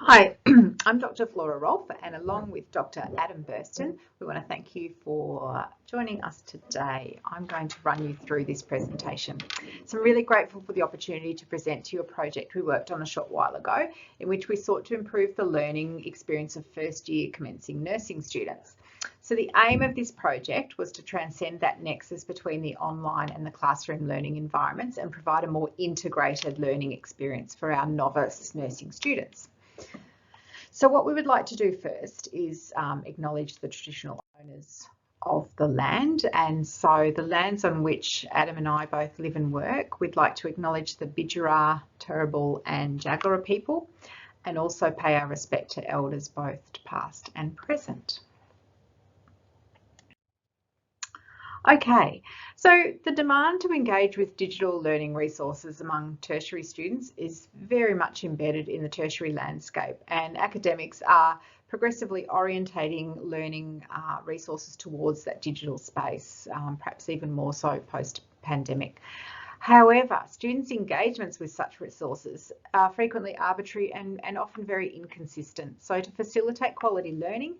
Hi, I'm Dr. Flora Rolf, and along with Dr. Adam Burston, we want to thank you for joining us today. I'm going to run you through this presentation. So I'm really grateful for the opportunity to present to you a project we worked on a short while ago, in which we sought to improve the learning experience of first-year commencing nursing students. So the aim of this project was to transcend that nexus between the online and the classroom learning environments and provide a more integrated learning experience for our novice nursing students. So what we would like to do first is acknowledge the traditional owners of the land, and so the lands on which Adam and I both live and work, we'd like to acknowledge the Bidjara, Turrbal and Jagera people, and also pay our respect to elders both past and present. Okay, so the demand to engage with digital learning resources among tertiary students is very much embedded in the tertiary landscape, and academics are progressively orientating learning resources towards that digital space, perhaps even more so post-pandemic. However, students' engagements with such resources are frequently arbitrary and often very inconsistent. So to facilitate quality learning,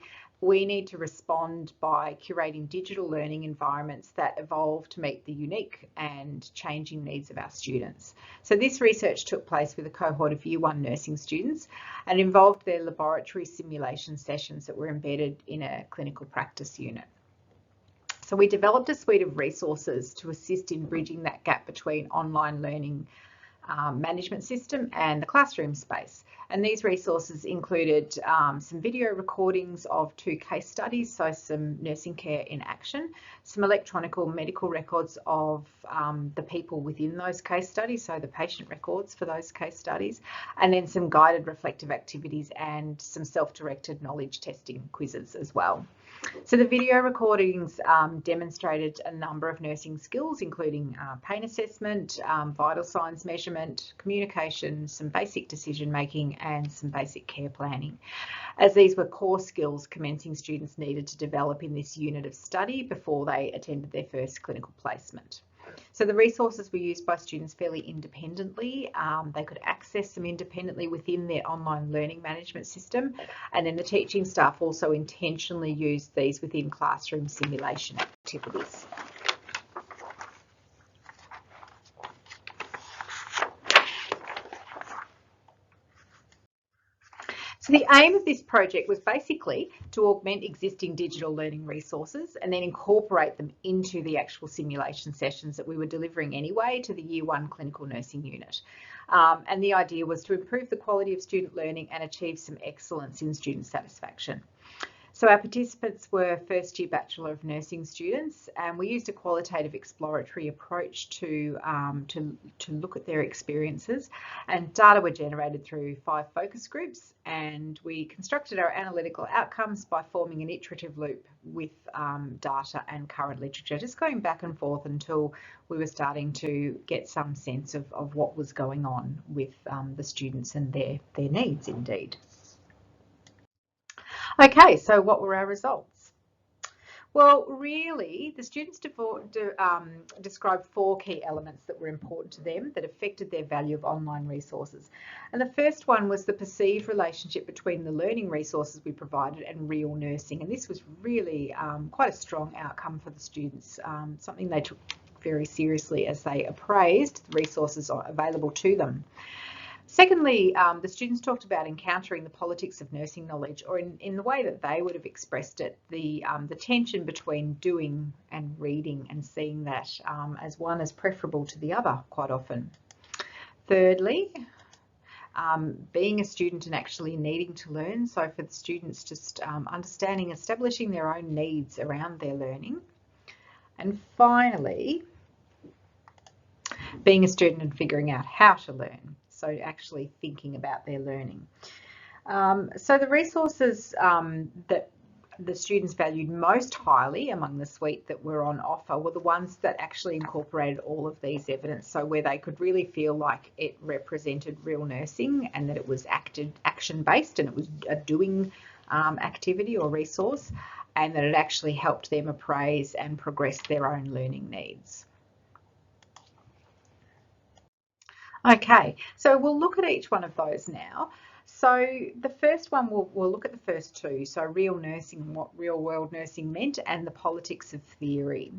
we need to respond by curating digital learning environments that evolve to meet the unique and changing needs of our students. So this research took place with a cohort of Year 1 nursing students and involved their laboratory simulation sessions that were embedded in a clinical practice unit. So we developed a suite of resources to assist in bridging that gap between online learning management system and the classroom space. And these resources included some video recordings of 2 case studies, so some nursing care in action, some electronic medical records of the people within those case studies, so the patient records for those case studies, and then some guided reflective activities and some self-directed knowledge testing quizzes as well. So the video recordings demonstrated a number of nursing skills, including pain assessment, vital signs measurement, communication, some basic decision making and some basic care planning, as these were core skills commencing students needed to develop in this unit of study before they attended their first clinical placement. So the resources were used by students fairly independently. They could access them independently within their online learning management system, and then the teaching staff also intentionally used these within classroom simulation activities. So the aim of this project was basically to augment existing digital learning resources and then incorporate them into the actual simulation sessions that we were delivering anyway to the Year 1 clinical nursing unit. And the idea was to improve the quality of student learning and achieve some excellence in student satisfaction. So our participants were first year Bachelor of Nursing students, and we used a qualitative exploratory approach to look at their experiences, and data were generated through 5 focus groups, and we constructed our analytical outcomes by forming an iterative loop with data and current literature, just going back and forth until we were starting to get some sense of what was going on with the students and their needs indeed. Okay, so what were our results? Well, really, the students described 4 key elements that were important to them that affected their value of online resources. And the first one was the perceived relationship between the learning resources we provided and real nursing. And this was really quite a strong outcome for the students, something they took very seriously as they appraised the resources available to them. Secondly, the students talked about encountering the politics of nursing knowledge, or in the way that they would have expressed it, the tension between doing and reading, and seeing that as one as preferable to the other quite often. Thirdly, being a student and actually needing to learn, so for the students just understanding, establishing their own needs around their learning. And finally, being a student and figuring out how to learn. So actually thinking about their learning. So the resources that the students valued most highly among the suite that were on offer were the ones that actually incorporated all of these evidence, so where they could really feel like it represented real nursing and that it was action-based and it was a doing activity or resource, and that it actually helped them appraise and progress their own learning needs. Okay, so we'll look at each one of those now. So the first one, we'll look at the first two. So real nursing, what real world nursing meant, and the politics of theory.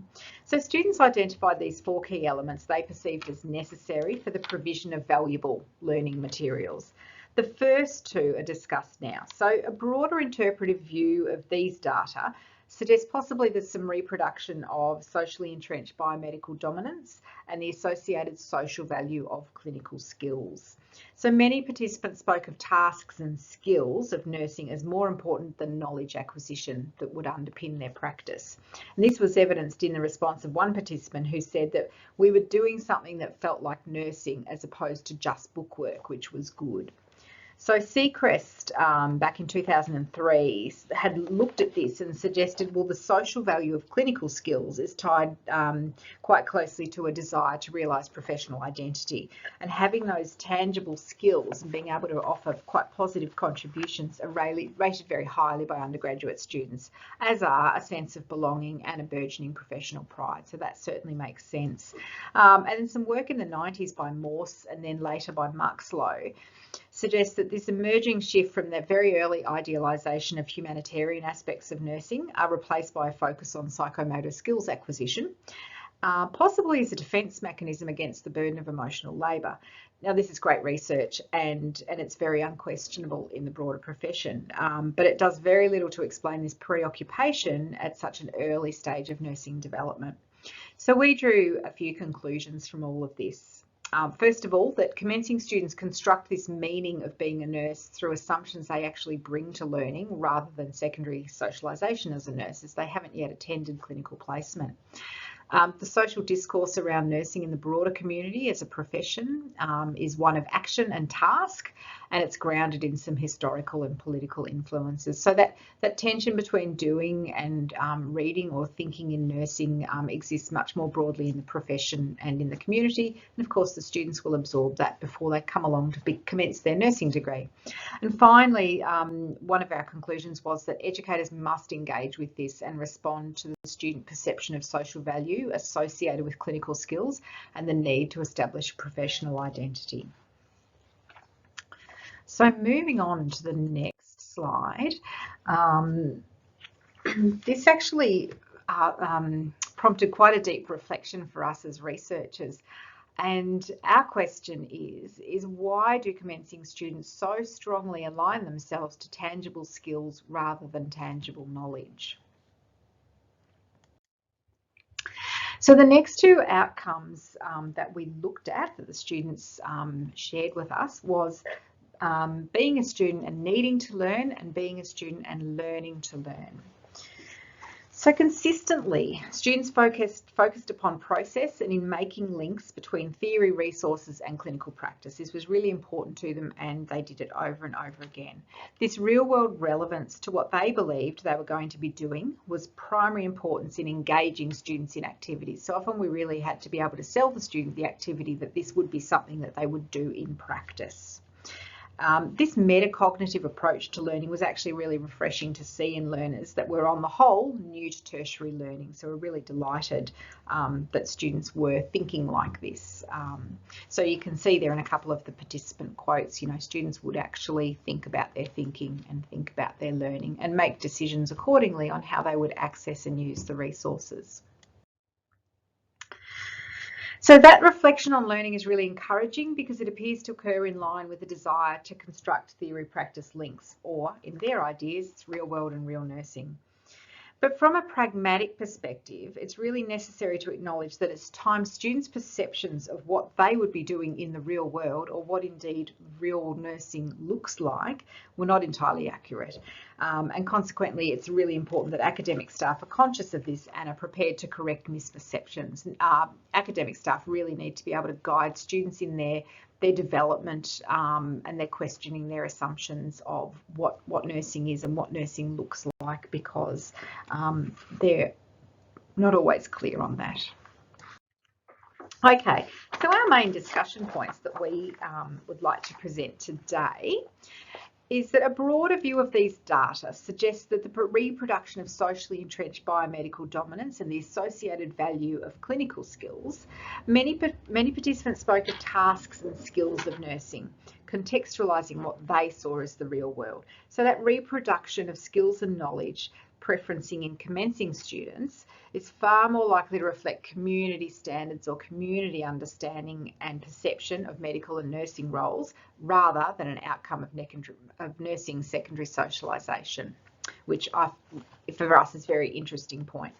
So students identified these 4 key elements they perceived as necessary for the provision of valuable learning materials. The first 2 are discussed now. So a broader interpretive view of these data suggests possibly there's some reproduction of socially entrenched biomedical dominance and the associated social value of clinical skills. So many participants spoke of tasks and skills of nursing as more important than knowledge acquisition that would underpin their practice. And this was evidenced in the response of one participant who said that we were doing something that felt like nursing as opposed to just bookwork, which was good. So Seacrest, back in 2003, had looked at this and suggested, well, the social value of clinical skills is tied quite closely to a desire to realise professional identity. And having those tangible skills and being able to offer quite positive contributions are rated very highly by undergraduate students, as are a sense of belonging and a burgeoning professional pride. So that certainly makes sense. And then some work in the 90s by Morse and then later by Muxlow suggests that this emerging shift from that very early idealisation of humanitarian aspects of nursing are replaced by a focus on psychomotor skills acquisition, possibly as a defence mechanism against the burden of emotional labour. Now, this is great research and it's very unquestionable in the broader profession, but it does very little to explain this preoccupation at such an early stage of nursing development. So we drew a few conclusions from all of this. First of all, that commencing students construct this meaning of being a nurse through assumptions they actually bring to learning rather than secondary socialisation as a nurse, as they haven't yet attended clinical placement. The social discourse around nursing in the broader community as a profession is one of action and task, and it's grounded in some historical and political influences. So that tension between doing and reading or thinking in nursing exists much more broadly in the profession and in the community. And of course, the students will absorb that before they come along to commence their nursing degree. And finally, one of our conclusions was that educators must engage with this and respond to the student perception of social value associated with clinical skills and the need to establish professional identity. So moving on to the next slide, this actually prompted quite a deep reflection for us as researchers. And our question is why do commencing students so strongly align themselves to tangible skills rather than tangible knowledge? So the next 2 outcomes that we looked at, that the students shared with us, was being a student and needing to learn, and being a student and learning to learn. So consistently, students focused upon process and in making links between theory, resources and clinical practice. This was really important to them and they did it over and over again. This real-world relevance to what they believed they were going to be doing was primary importance in engaging students in activities. So often we really had to be able to sell the student the activity that this would be something that they would do in practice. This metacognitive approach to learning was actually really refreshing to see in learners that were on the whole new to tertiary learning. So we're really delighted that students were thinking like this. So you can see there in a couple of the participant quotes, you know, students would actually think about their thinking and think about their learning and make decisions accordingly on how they would access and use the resources. So that reflection on learning is really encouraging because it appears to occur in line with the desire to construct theory-practice links, or in their ideas, it's real world and real nursing. But from a pragmatic perspective, it's really necessary to acknowledge that at times students' perceptions of what they would be doing in the real world, or what indeed real nursing looks like, were not entirely accurate. And consequently, it's really important that academic staff are conscious of this and are prepared to correct misperceptions. Academic staff really need to be able to guide students in their development and they're questioning their assumptions of what nursing is and what nursing looks like, because they're not always clear on that. Okay, so our main discussion points that we would like to present today is that a broader view of these data suggests that the reproduction of socially entrenched biomedical dominance and the associated value of clinical skills, many participants spoke of tasks and skills of nursing, contextualising what they saw as the real world. So that reproduction of skills and knowledge preferencing in commencing students is far more likely to reflect community standards or community understanding and perception of medical and nursing roles rather than an outcome of nursing secondary socialisation, which for us is a very interesting point.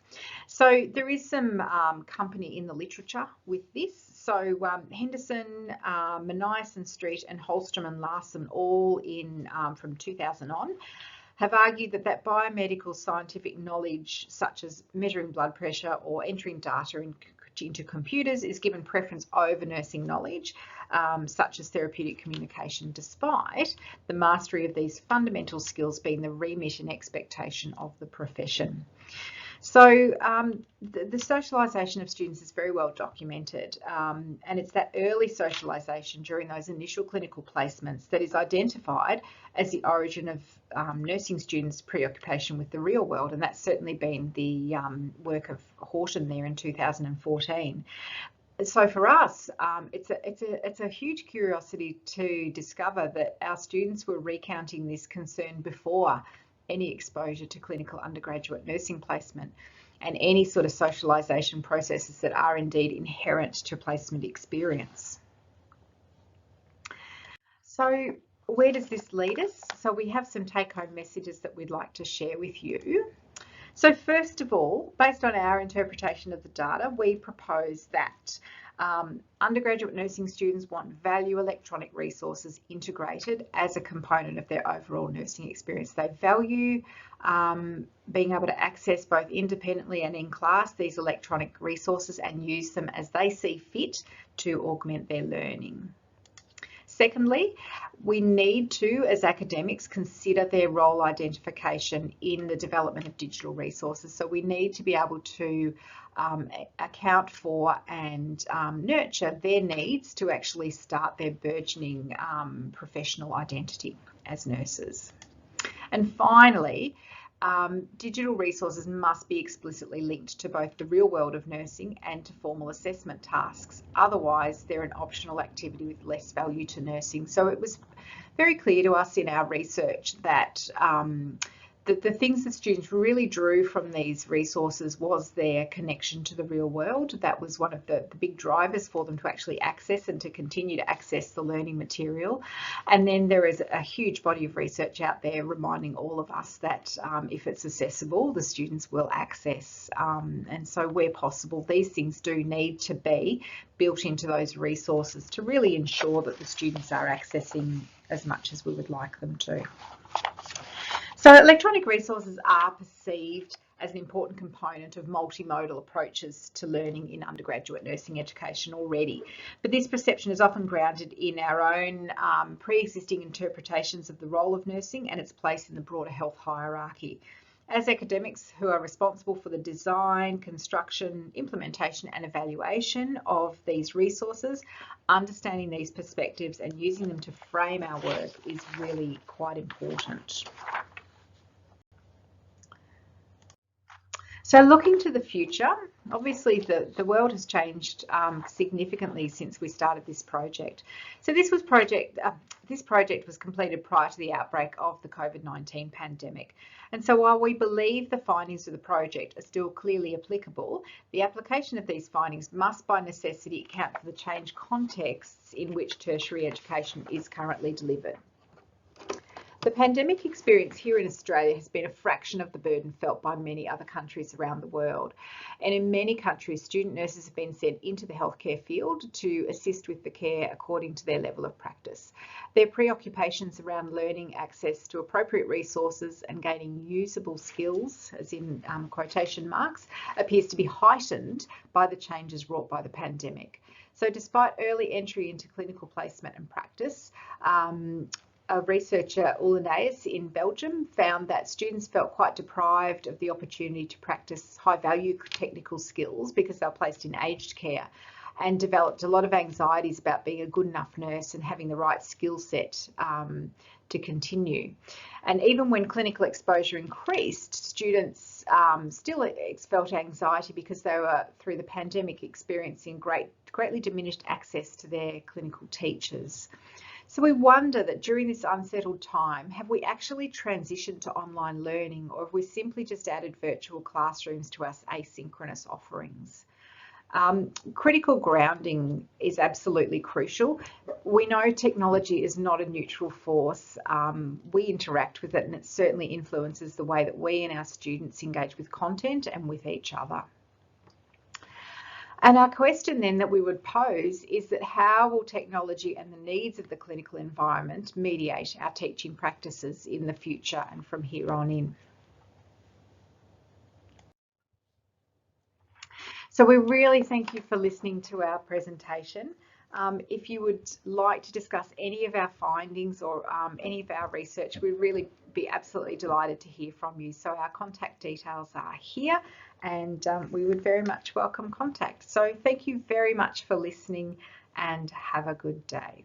So there is some company in the literature with this. So Henderson, Manias Street and Holstrom and Larson, all in from 2000 on, have argued that biomedical scientific knowledge, such as measuring blood pressure or entering data into computers, is given preference over nursing knowledge, such as therapeutic communication, despite the mastery of these fundamental skills being the remit and expectation of the profession. So the socialisation of students is very well documented, and it's that early socialisation during those initial clinical placements that is identified as the origin of nursing students' preoccupation with the real world, and that's certainly been the work of Horton there in 2014. So for us, it's a huge curiosity to discover that our students were recounting this concern before any exposure to clinical undergraduate nursing placement and any sort of socialisation processes that are indeed inherent to placement experience. So where does this lead us? So we have some take-home messages that we'd like to share with you. So first of all, based on our interpretation of the data, we propose that undergraduate nursing students want value electronic resources integrated as a component of their overall nursing experience. They value being able to access both independently and in class these electronic resources and use them as they see fit to augment their learning. Secondly, we need to, as academics, consider their role identification in the development of digital resources. So we need to be able to account for and nurture their needs to actually start their burgeoning professional identity as nurses. And finally, digital resources must be explicitly linked to both the real world of nursing and to formal assessment tasks. Otherwise, they're an optional activity with less value to nursing. So it was very clear to us in our research that the things that students really drew from these resources was their connection to the real world. That was one of the big drivers for them to actually access and to continue to access the learning material. And then there is a huge body of research out there reminding all of us that if it's accessible, the students will access. And so where possible, these things do need to be built into those resources to really ensure that the students are accessing as much as we would like them to. So electronic resources are perceived as an important component of multimodal approaches to learning in undergraduate nursing education already. But this perception is often grounded in our own pre-existing interpretations of the role of nursing and its place in the broader health hierarchy. As academics who are responsible for the design, construction, implementation and evaluation of these resources, understanding these perspectives and using them to frame our work is really quite important. So looking to the future, obviously the world has changed significantly since we started this project. So this project was completed prior to the outbreak of the COVID-19 pandemic. And so while we believe the findings of the project are still clearly applicable, the application of these findings must by necessity account for the changed contexts in which tertiary education is currently delivered. The pandemic experience here in Australia has been a fraction of the burden felt by many other countries around the world. And in many countries, student nurses have been sent into the healthcare field to assist with the care according to their level of practice. Their preoccupations around learning access to appropriate resources and gaining usable skills, as in quotation marks, appears to be heightened by the changes wrought by the pandemic. So despite early entry into clinical placement and practice, a researcher, Ulenaeus in Belgium, found that students felt quite deprived of the opportunity to practice high-value technical skills because they were placed in aged care and developed a lot of anxieties about being a good enough nurse and having the right skill set to continue. And even when clinical exposure increased, students still felt anxiety because they were, through the pandemic, experiencing greatly diminished access to their clinical teachers. So we wonder that during this unsettled time, have we actually transitioned to online learning, or have we simply just added virtual classrooms to our asynchronous offerings? Critical grounding is absolutely crucial. We know technology is not a neutral force. We interact with it, and it certainly influences the way that we and our students engage with content and with each other. And our question then that we would pose is that how will technology and the needs of the clinical environment mediate our teaching practices in the future and from here on in? So we really thank you for listening to our presentation. If you would like to discuss any of our findings or any of our research, we'd really be absolutely delighted to hear from you. So our contact details are here, and we would very much welcome contact. So thank you very much for listening, and have a good day.